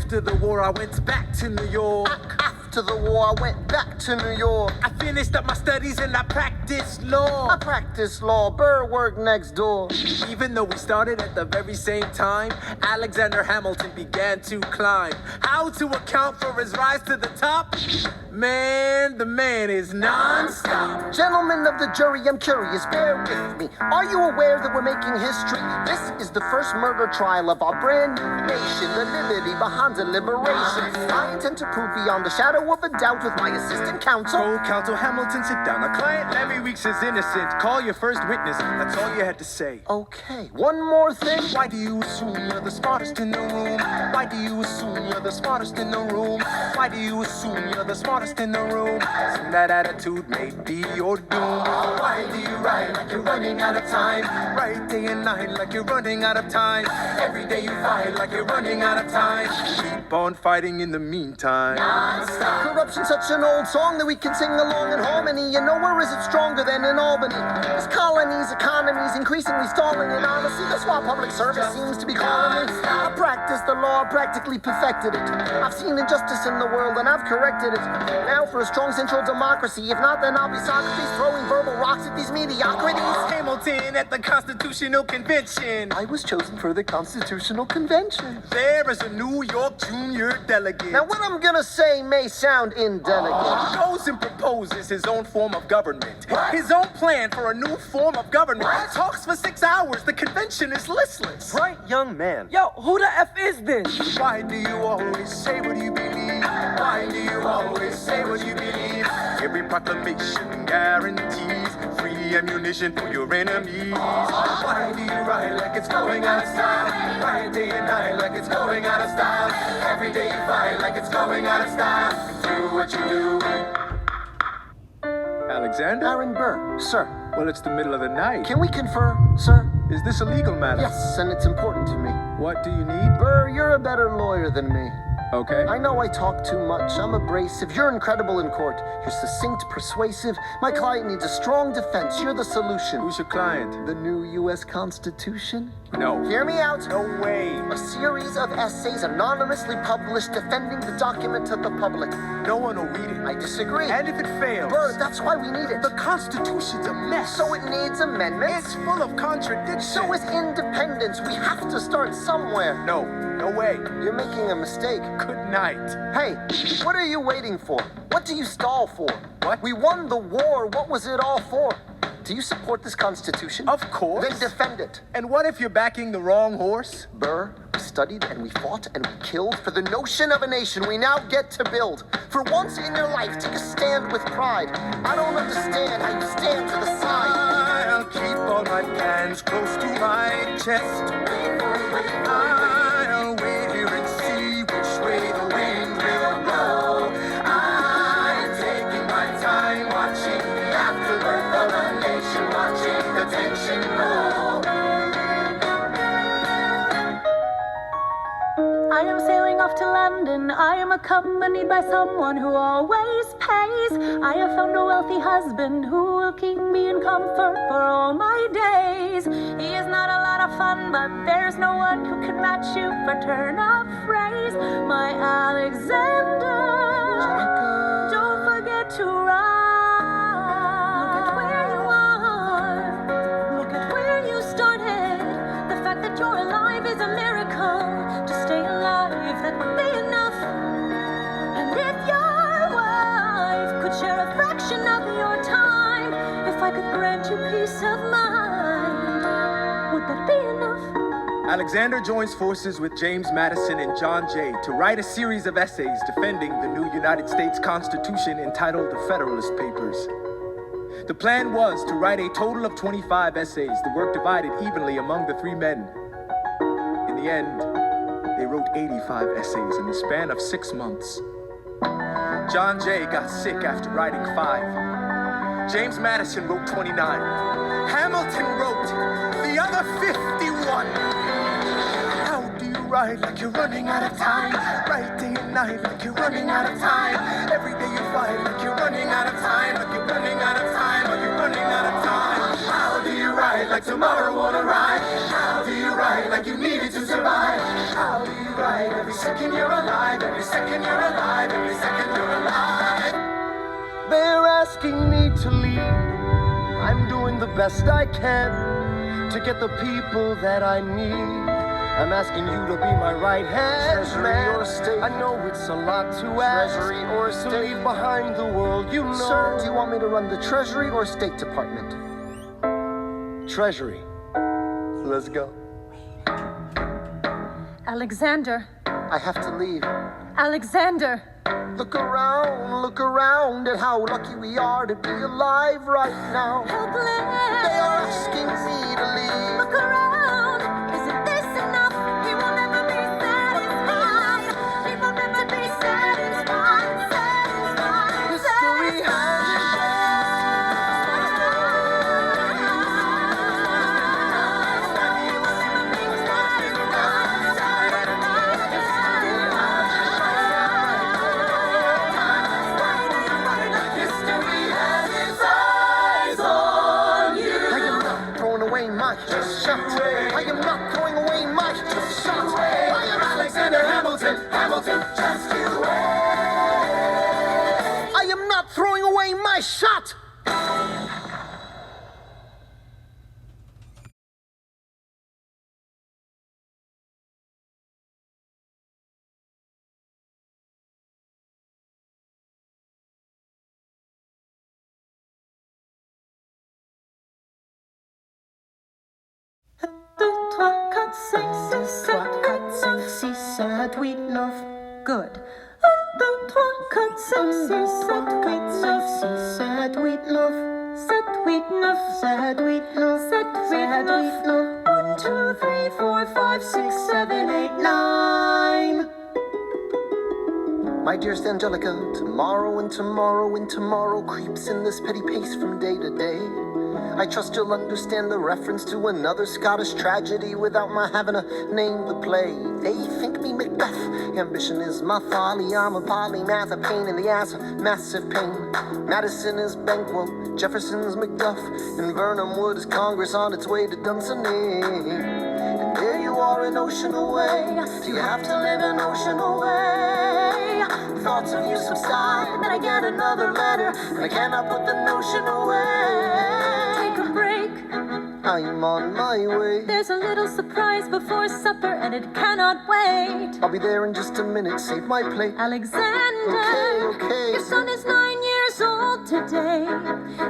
After the war, I went back to New York. After the war, I went back to New York. I finished up my studies and I practiced law. I practiced law, Burr worked next door. Even though we started at the very same time, Alexander Hamilton began to climb. How to account for his rise to the top? Man, the man is non-stop. Gentlemen of the jury, I'm curious, bear with me. Are you aware that we're making history? This is the first murder trial of our brand new nation, the liberty behind deliberation. I intend to prove beyond the shadow of a doubt with my assistant counsel. Co-counsel Hamilton, sit down. Our client Larry Weeks is innocent. Call your first witness. That's all you had to say. Okay, one more thing. Why do you assume you're the smartest in the room? Why do you assume you're the smartest in the room? Why do you assume you're the smartest in the room? Assume that attitude may be your doom. Why do you write like you're running out of time? Write day and night like you're running out of time. Every day you fight like you're running out of time. Keep on fighting in the meantime. Non-stop. Corruption's such an old song that we can sing along in harmony. And nowhere is it stronger than in Albany. This colony's economy's increasingly stalling, and honestly, that's why public service seems to be calling me. I practiced the law, practically perfected it. I've seen injustice in the world and I've corrected it. Now for a strong central democracy. If not, then I'll be Socrates throwing verbal rocks at these mediocrities. Hamilton at the Constitutional Convention. I was chosen for the Constitutional Convention. There is a New York junior delegate. Now what I'm gonna say may sound indelicate. Goes and proposes his own form of government. His own plan for a new form of government. Talks for 6 hours. The convention is listless. Bright young man. Yo, who the F is this? Why do you always say what you believe? Why do you always say what you believe? Every proclamation guarantees free ammunition for your enemies. Why do you write like it's going out of style? Write day and night like it's going out of style. Every day you fight like it's going out of style. Do what you do. Alexander? Aaron Burr, sir. Well, it's the middle of the night. Can we confer, sir? Is this a legal matter? Yes, and it's important to me. What do you need? Burr, you're a better lawyer than me. Okay. I know I talk too much. I'm abrasive. You're incredible in court. You're succinct, persuasive. My client needs a strong defense. You're the solution. Who's your client? The new U.S. Constitution? No. Hear me out. No way. A series of essays anonymously published defending the document to the public. No one will read it. I disagree. And if it fails? Burr, that's why we need it. The Constitution's a mess. So it needs amendments. It's full of contradictions. So is independence. We have to start somewhere. No. No way. You're making a mistake. Good night. Hey, what are you waiting for? What do you stall for? What? We won the war. What was it all for? Do you support this Constitution? Of course. Then defend it. And what if you're backing the wrong horse? Burr, we studied and we fought and we killed for the notion of a nation we now get to build. For once in your life, take a stand with pride. I don't understand how you stand to the side. I'll keep all my plans close to my chest. I'll wait here and see which way the wind will blow. I'm taking my time watching the afterbirth of a nation, watching the tension grow. I am sailing off to London. I am accompanied by someone who always pays. I have found a wealthy husband who will keep me in comfort for all my days. He is not a lot of fun, but there's no one who can match you for turn of phrase. My Alexander, don't forget to ride. Look at where you are. Look at where you started. The fact that you're alive is a miracle. To stay alive, that would be enough. And if your wife could share a fraction of your time, if I could grant you peace of mind, would that be enough? Alexander joins forces with James Madison and John Jay to write a series of essays defending the new United States Constitution entitled The Federalist Papers. The plan was to write a total of 25 essays, the work divided evenly among the three men. In the end, they wrote 85 essays in the span of 6 months. John Jay got sick after writing 5. James Madison wrote 29. Hamilton wrote the other 51. How do you write like you're running out of time? Write day and night like you're running out of time. Every day you fight like you're running out of time. Like you're running out of time, like you're running out of time. How do you write like tomorrow won't arrive? How do you write like you needed to survive? How do you right. Every second you're alive, every second you're alive, every second you're alive. They're asking me to lead. I'm doing the best I can to get the people that I need. I'm asking you to be my right hand. Treasury or state? I know it's a lot to ask. Treasury or state? To leave behind the world, you know. Sir, do you want me to run the Treasury or State Department? Treasury. Let's go. Alexander. I have to leave. Alexander. Look around at how lucky we are to be alive right now. Helpless. They are asking me to leave. Look around. Isn't this enough? He will never be satisfied. He will never be satisfied. History has shot. I am not throwing away my shot. I am Alexander Hamilton, Hamilton, just you wait. I am not throwing away my shot. Good. 1, 2, 3, 4, 5, 6, 7, 8, 9. 7, 8, 9. 7, 8, 9. 1, 2, 3, 4, 5, 6, 7, 8, 9. My dearest Angelica, tomorrow and tomorrow and tomorrow creeps in this petty pace from day to day. I trust you'll understand the reference to another Scottish tragedy without my having to name the play. They think me Macbeth. Ambition is my folly. I'm a polymath, a pain in the ass, a massive pain. Madison is Banquo, Jefferson's Macduff, and Burnham Wood is Congress on its way to Dunsany. And there you are an ocean away. Do you have to live an ocean away? Thoughts of you subside, then I get another letter, and I cannot put the notion away. Take a break. I'm on my way. There's a little surprise before supper, and it cannot wait. I'll be there in just a minute. Save my plate. Alexander, Okay. your son is 9 years old today.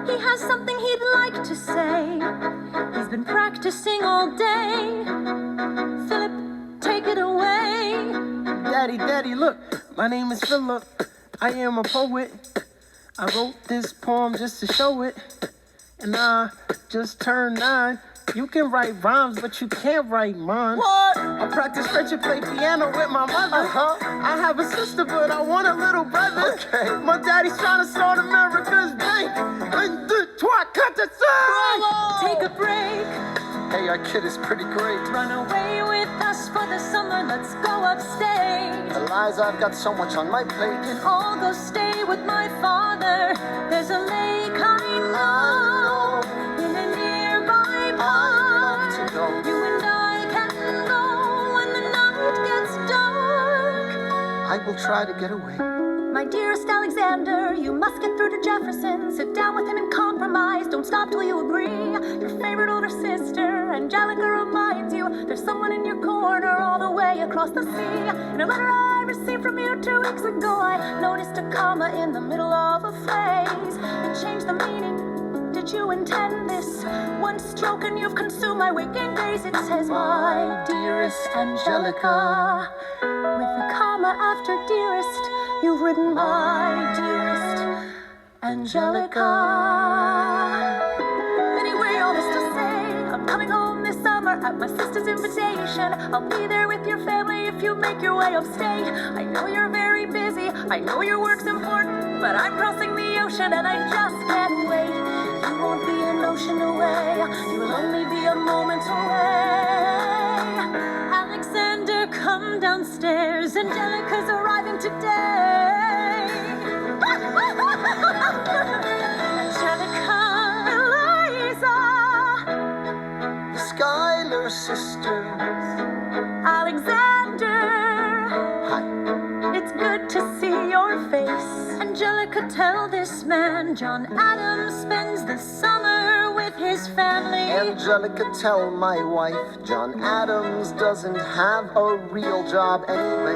He has something he'd like to say. He's been practicing all day. Philip, take it away. Daddy, look, my name is Philip. I am a poet. I wrote this poem just to show it. And I just turned 9. You can write rhymes, but you can't write mine. What? I practice French and play piano with my mother. I have a sister, but I want a little brother. Okay. My daddy's trying to start America's bank. 1, 2, 3, 4, 5. Take a break. Hey, our kid is pretty great. Run away with us for the summer. Let's go upstate. Eliza, I've got so much on my plate. And I'll go stay with my father. There's a lake I know in a nearby park. I'd love to go. You and I can go when the night gets dark. I will try to get away. My dearest Alexander, you must get through to Jefferson. Sit down with him and compromise. Don't stop till you agree. Your favorite older sister, Angelica, reminds you there's someone in your corner all the way across the sea. In a letter I received from you 2 weeks ago, I noticed a comma in the middle of a phrase. It changed the meaning. Did you intend this? One stroke and you've consumed my waking days. It says, my dearest Angelica. With a comma after dearest, you've written my dearest Angelica. Anyway, all this to say, I'm coming home this summer at my sister's invitation. I'll be there with your family if you make your way upstate. I know you're very busy, I know your work's important, but I'm crossing the ocean and I just can't wait. You won't be an ocean away, you will only be a moment away. Alexander, come downstairs, Angelica's arriving today. Angelica, Eliza, The Schuyler sisters. Alexander, it's good to see your face. Angelica, tell this man John Adams spends the summer with his family. Angelica, tell my wife John Adams doesn't have a real job anyway.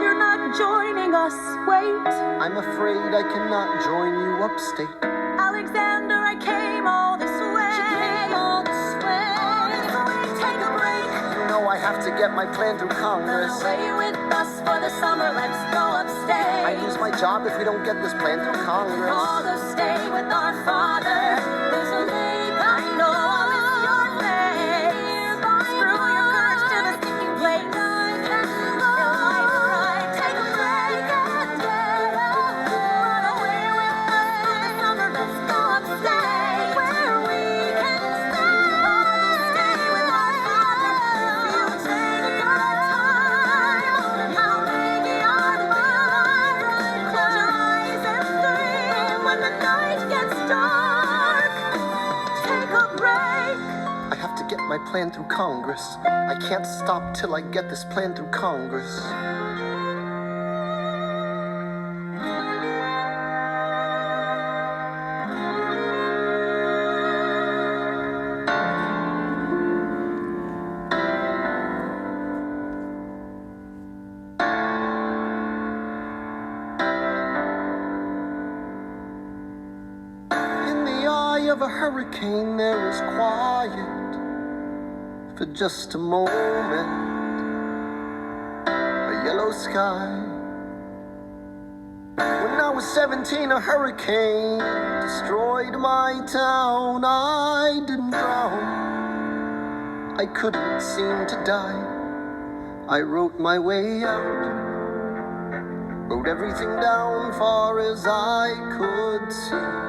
You're not joining us, wait. I'm afraid I cannot join you upstate. Alexander, I came all this way. She came all this way. All this way, take a break. You know I have to get my plan through Congress. Run away with us for the summer, let's go upstate. I lose my job if we don't get this plan through Congress. All to stay with our father. There's a lake I know is your face. Screw your courage to the sticking place. Your life's right, take a break and get away. Run away with us for the summer, let's go upstate. Where we can stay. All to stay with our father. If you take your time, how big your mind. Close your eyes and dream when the night gets dark. Take a break. I have to get my plan through Congress. I can't stop till I get this plan through Congress. In the eye of a hurricane, there is quiet for just a moment. A yellow sky. When I was 17, a hurricane destroyed my town. I didn't drown. I couldn't seem to die. I wrote my way out. Wrote everything down far as I could see.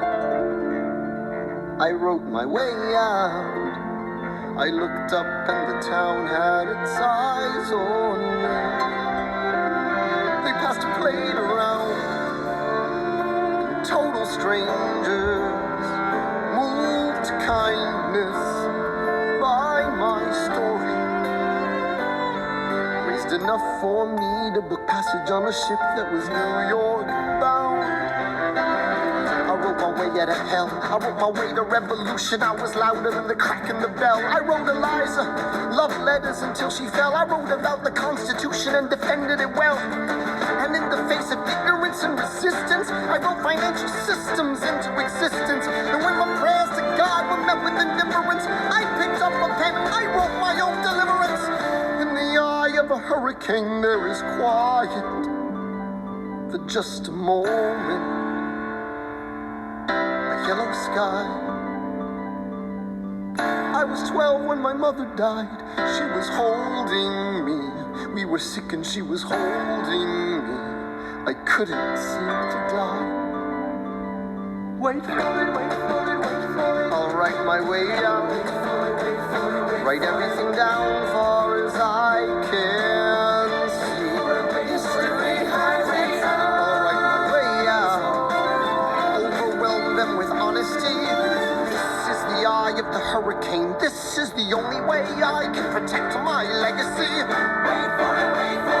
I wrote my way out. I looked up and the town had its eyes on me. They passed a plate around. Total strangers, moved to kindness by my story. Raised enough for me to book passage on a ship that was New York bound. I wrote my way out of hell. I wrote my way to revolution. I was louder than the crack in the bell. I wrote Eliza love letters until she fell. I wrote about the Constitution and defended it well. And in the face of ignorance and resistance, I wrote financial systems into existence. And when my prayers to God were met with indifference, I picked up a pen and I wrote my own deliverance. In the eye of a hurricane, there is quiet for just a moment. Yellow sky. I was 12 when my mother died. She was holding me. We were sick and she was holding me. I couldn't seem to die. Wait for it, wait for it, wait for it. I'll write my way out. Write everything down far as I can see. I'll write my way out. Overwhelm them with honesty. This is the eye of the hurricane. This is the only way I can protect my legacy. Wait for it, wait for it.